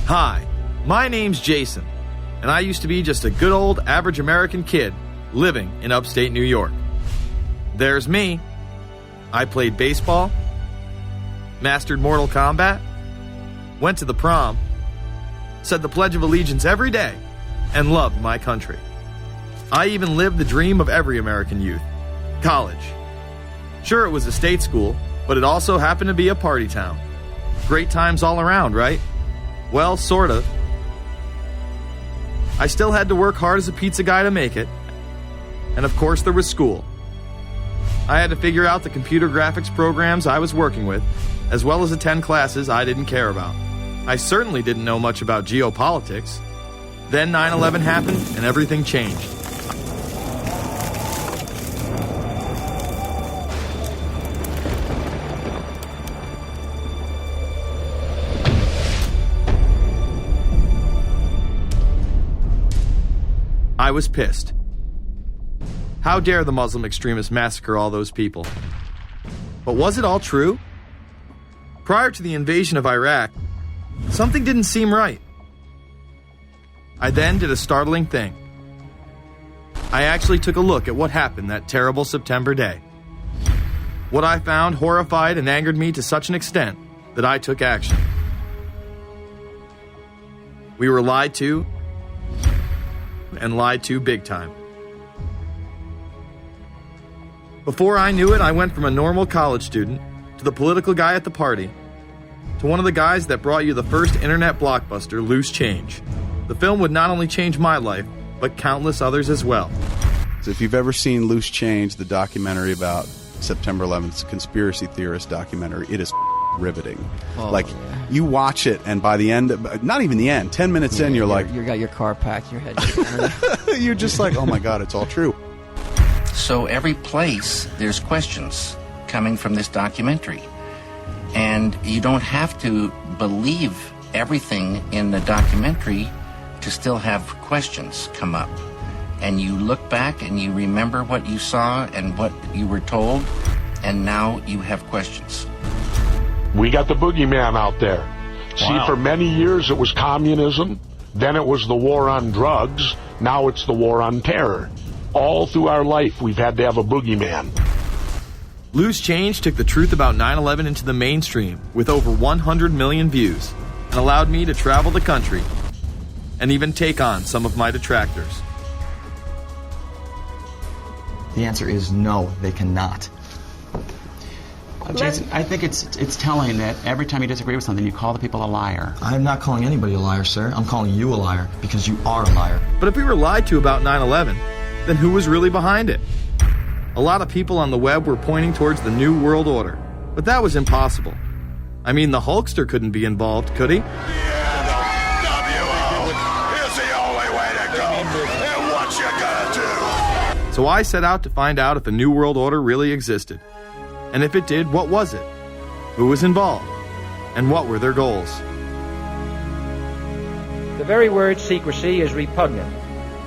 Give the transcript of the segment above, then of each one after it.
Hi, my name's Jason, and I used to be just a good old average American kid living in upstate New York. There's me. I played baseball, mastered Mortal Kombat, went to the prom, said the Pledge of Allegiance every day, and loved my country. I even lived the dream of every American youth, college. Sure, it was a state school, but it also happened to be a party town. Great times all around, right? Well, sort of. I still had to work hard as a pizza guy to make it. And of course there was school. I had to figure out the computer graphics programs I was working with, as well as attend classes I didn't care about. I certainly didn't know much about geopolitics. Then 9/11 happened and everything changed. I was pissed. How dare the Muslim extremists massacre all those people? But was it all true? Prior to the invasion of Iraq, something didn't seem right. I then did a startling thing. I actually took a look at what happened that terrible September day. What I found horrified and angered me to such an extent that I took action. We were lied to, and lied to big time. Before I knew it, I went from a normal college student to the political guy at the party to one of the guys that brought you the first internet blockbuster, Loose Change. The film would not only change my life, but countless others as well. So if you've ever seen Loose Change, the documentary about September 11th, conspiracy theorist documentary, it is riveting. You watch it, and by the end, not even the end, 10 minutes in, you're like... You got your car packed, your head... You're just like, oh my God, it's all true. So every place, there's questions coming from this documentary. And you don't have to believe everything in the documentary to still have questions come up. And you look back and you remember what you saw and what you were told, and now you have questions. We got the boogeyman out there. Wow. See, for many years it was communism, then it was the war on drugs, now it's the war on terror. All through our life, we've had to have a boogeyman. Loose Change took the truth about 9/11 into the mainstream with over 100 million views and allowed me to travel the country and even take on some of my detractors. The answer is no, they cannot. Jason, I think it's telling that every time you disagree with something, you call the people a liar. I'm not calling anybody a liar, sir. I'm calling you a liar because you are a liar. But if we were lied to about 9/11, then who was really behind it? A lot of people on the web were pointing towards the New World Order, but that was impossible. I mean, the Hulkster couldn't be involved, could he? So I set out to find out if a New World Order really existed. And if it did, what was it? Who was involved? And what were their goals? The very word secrecy is repugnant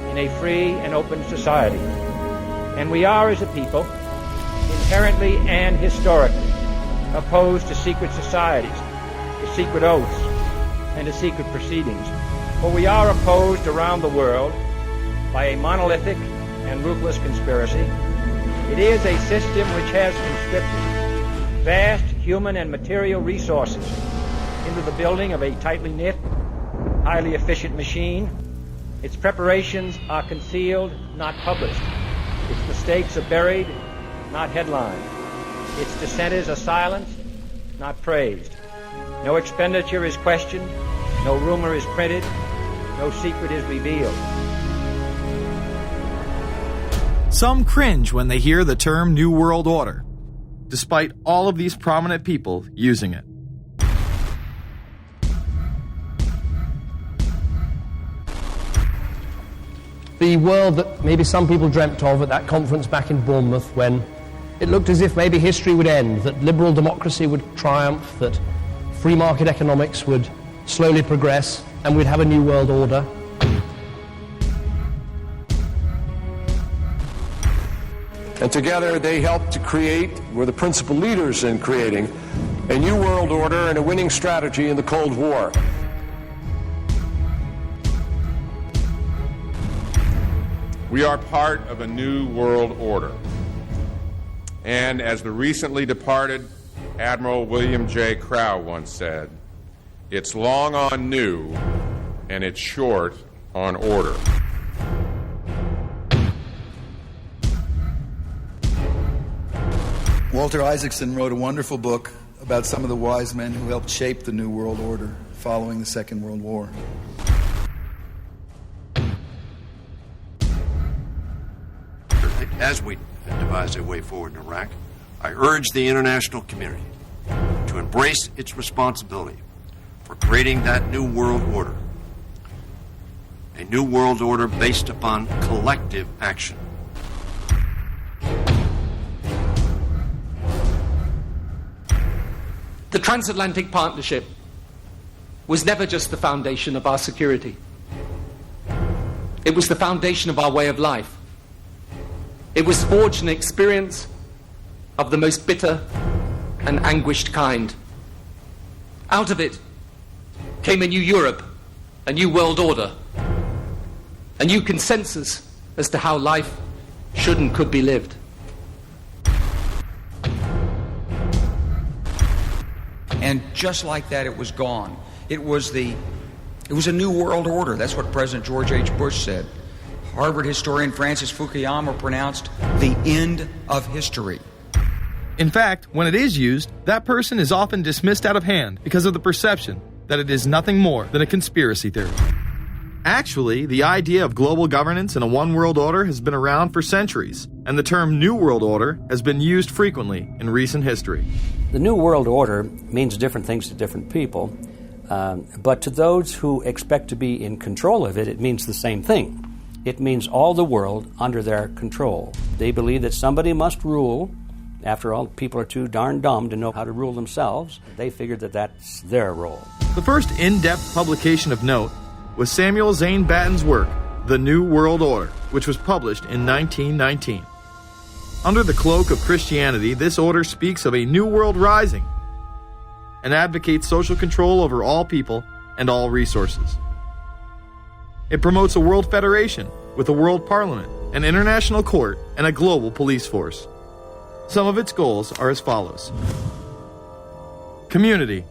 in a free and open society. And we are, as a people, inherently and historically opposed to secret societies, to secret oaths, and to secret proceedings. For we are opposed around the world by a monolithic and ruthless conspiracy. It is a system which has conscripted vast human and material resources into the building of a tightly knit, highly efficient machine. Its preparations are concealed, not published. Its mistakes are buried, not headlined. Its dissenters are silenced, not praised. No expenditure is questioned, no rumor is printed, no secret is revealed. Some cringe when they hear the term New World Order, despite all of these prominent people using it. The world that maybe some people dreamt of at that conference back in Bournemouth, when it looked as if maybe history would end, that liberal democracy would triumph, that free market economics would slowly progress, and we'd have a new world order. And together they helped to create, were the principal leaders in creating, a new world order and a winning strategy in the Cold War. We are part of a new world order. And as the recently departed Admiral William J. Crowe once said, it's long on new and it's short on order. Walter Isaacson wrote a wonderful book about some of the wise men who helped shape the New World Order following the Second World War. As we devise a way forward in Iraq, I urge the international community to embrace its responsibility for creating that new world order, a new world order based upon collective action. The transatlantic partnership was never just the foundation of our security. It was the foundation of our way of life. It was forged an experience of the most bitter and anguished kind. Out of it came a new Europe, a new world order, a new consensus as to how life should and could be lived. And just like that, it was gone. It was a new world order. That's what President George H. Bush said. Harvard historian Francis Fukuyama pronounced the end of history. In fact, when it is used, that person is often dismissed out of hand because of the perception that it is nothing more than a conspiracy theory. Actually, the idea of global governance and a one world order has been around for centuries, and the term New World Order has been used frequently in recent history. The New World Order means different things to different people, but to those who expect to be in control of it, it means the same thing. It means all the world under their control. They believe that somebody must rule. After all, people are too darn dumb to know how to rule themselves. They figured that that's their role. The first in-depth publication of note was Samuel Zane Batten's work, The New World Order, which was published in 1919. Under the cloak of Christianity, this order speaks of a new world rising and advocates social control over all people and all resources. It promotes a world federation with a world parliament, an international court, and a global police force. Some of its goals are as follows. Community.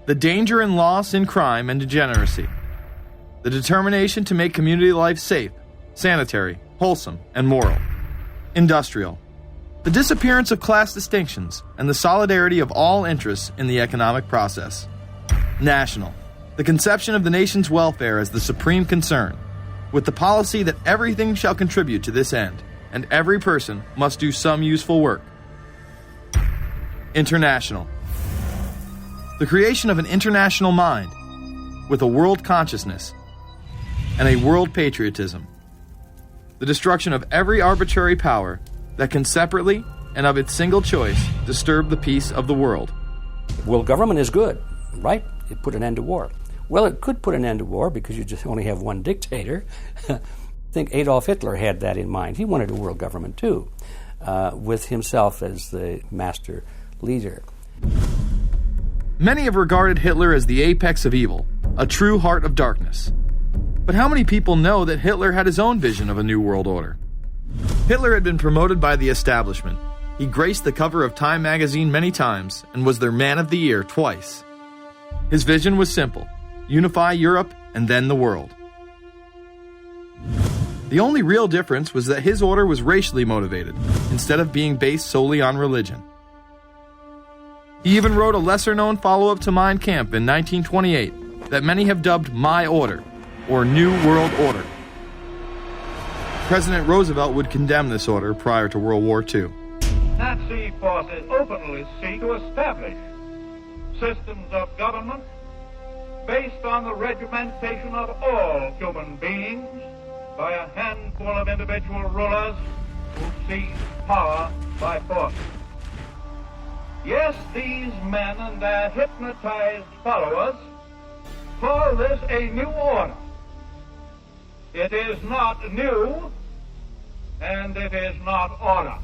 The danger and loss in crime and degeneracy. The determination to make community life safe, sanitary, wholesome, and moral. Industrial. The disappearance of class distinctions and the solidarity of all interests in the economic process. National. The conception of the nation's welfare as the supreme concern, with the policy that everything shall contribute to this end, and every person must do some useful work. International. The creation of an international mind, with a world consciousness, and a world patriotism. The destruction of every arbitrary power that can separately and of its single choice disturb the peace of the world. Well, government is good, right? It put an end to war. Well, it could put an end to war because you just only have one dictator. I think Adolf Hitler had that in mind. He wanted a world government too, with himself as the master leader. Many have regarded Hitler as the apex of evil, a true heart of darkness. But how many people know that Hitler had his own vision of a new world order? Hitler had been promoted by the establishment. He graced the cover of Time magazine many times and was their Man of the Year twice. His vision was simple: unify Europe and then the world. The only real difference was that his order was racially motivated, instead of being based solely on religion. He even wrote a lesser-known follow-up to Mein Kampf in 1928 that many have dubbed My Order, or New World Order. President Roosevelt would condemn this order prior to World War II. Nazi forces openly seek to establish systems of government based on the regimentation of all human beings by a handful of individual rulers who seize power by force. Yes, these men and their hypnotized followers call this a new order. It is not new, and it is not order.